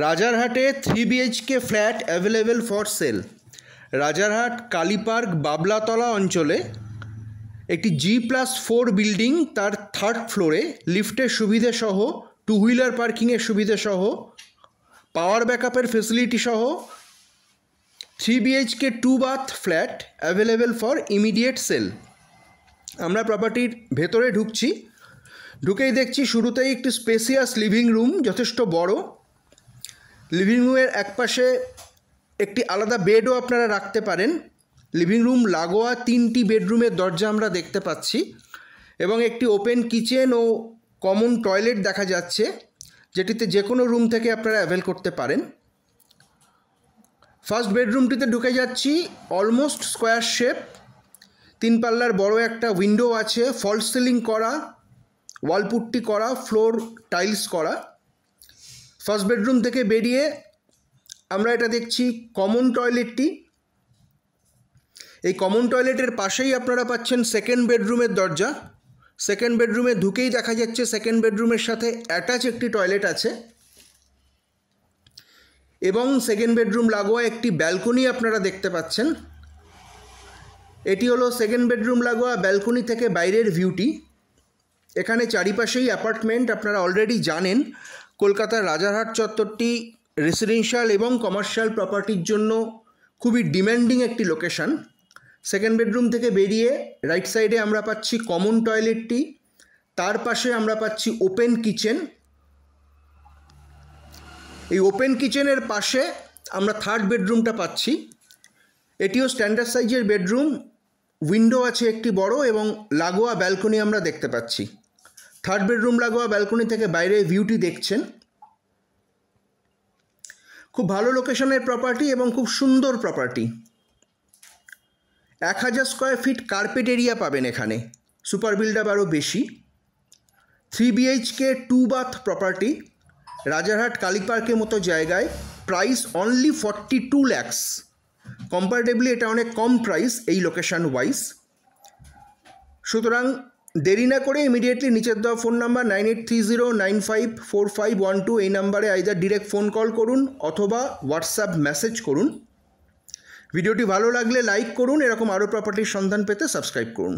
রাজারহাটে 3 BHK flat available for sale. Rajarhat Kalipark Bablatala অঞ্চলে একটি G+4 building, তার 3rd ফ্লোরে লিফটের সুবিধে সহ, 2 হুইলার পার্কিংয়ের সুবিধে সহ, পাওয়ার ব্যাকআপের ফেসিলিটি সহ 3 BHK 2 bath flat available for immediate sale. আমরা প্রপার্টির ভেতরে ঢুকছি। ঢুকেই দেখছি শুরুতেই একটি স্পেসিয়াস লিভিং রুম, যথেষ্ট বড়। লিভিং রুমের একপাশে একটি আলাদা বেডও আপনারা রাখতে পারেন। লিভিং রুম লাগোয়া 3টি বেডরুমের দরজা আমরা দেখতে পাচ্ছি এবং একটি ওপেন কিচেন ও কমন টয়লেট দেখা যাচ্ছে, যেটিতে যে কোনো রুম থেকে আপনারা অ্যাভেল করতে পারেন। ফার্স্ট বেডরুমটিতে ঢুকে যাচ্ছি। অলমোস্ট স্কোয়ার শেপ, 3 পাল্লার বড় একটা উইন্ডো আছে, ফলস সিলিং করা, ওয়ালপুট্টি করা, ফ্লোর টাইলস করা। ফার্স্ট বেডরুম থেকে বেরিয়ে আমরা এটা দেখছি কমন টয়লেটটি। এই কমন টয়লেটের পাশেই আপনারা পাচ্ছেন সেকেন্ড বেডরুমের দরজা। সেকেন্ড বেডরুমে ঢুকেই দেখা যাচ্ছে সেকেন্ড বেডরুমের সাথে অ্যাটাচ একটি টয়লেট আছে এবং সেকেন্ড বেডরুম লাগোয়া একটি ব্যালকনি আপনারা দেখতে পাচ্ছেন। এটি হলো সেকেন্ড বেডরুম লাগোয়া ব্যালকনি থেকে বাইরের ভিউটি। এখানে চারিপাশেই অ্যাপার্টমেন্ট। আপনারা অলরেডি জানেন কলকাতার রাজারহাট চত্বরটি রেসিডেন্সিয়াল এবং কমার্শিয়াল প্রপার্টির জন্য খুবই ডিম্যান্ডিং একটি লোকেশন। সেকেন্ড বেডরুম থেকে বেরিয়ে রাইট সাইডে আমরা পাচ্ছি কমন টয়লেটটি, তার পাশে আমরা পাচ্ছি ওপেন কিচেন। এই ওপেন কিচেনের পাশে আমরা থার্ড বেডরুমটা পাচ্ছি। এটিও স্ট্যান্ডার্ড সাইজের বেডরুম, উইন্ডো আছে একটি বড় এবং লাগোয়া ব্যালকনি আমরা দেখতে পাচ্ছি। থার্ড বেডরুম লাগোয়া ব্যালকনি থেকে বাইরে ভিউটি দেখছেন। খুব ভালো লোকেশনের প্রপার্টি এবং খুব সুন্দর property. 1000 square feet carpet area পাবেন এখানে, সুপার বিল্ডআপ আরও বেশি। 3 BHK 2 বাথ প্রপার্টি, রাজারহাট কালীপার্কের মতো জায়গায়, প্রাইস অনলি 42 lakhs। কম্পারেটিভলি এটা অনেক কম প্রাইস এই লোকেশন ওয়াইজ। সুতরাং দেরি না করে ইমিডিয়েটলি নিচের দেওয়া ফোন নাম্বার 9830954512 এই নাম্বারে আইদার ডিরেক্ট ফোন কল করুন অথবা হোয়াটসঅ্যাপ মেসেজ করুন। ভিডিওটি ভালো লাগলে লাইক করুন। এরকম আরও প্রপার্টির সন্ধান পেতে সাবস্ক্রাইব করুন।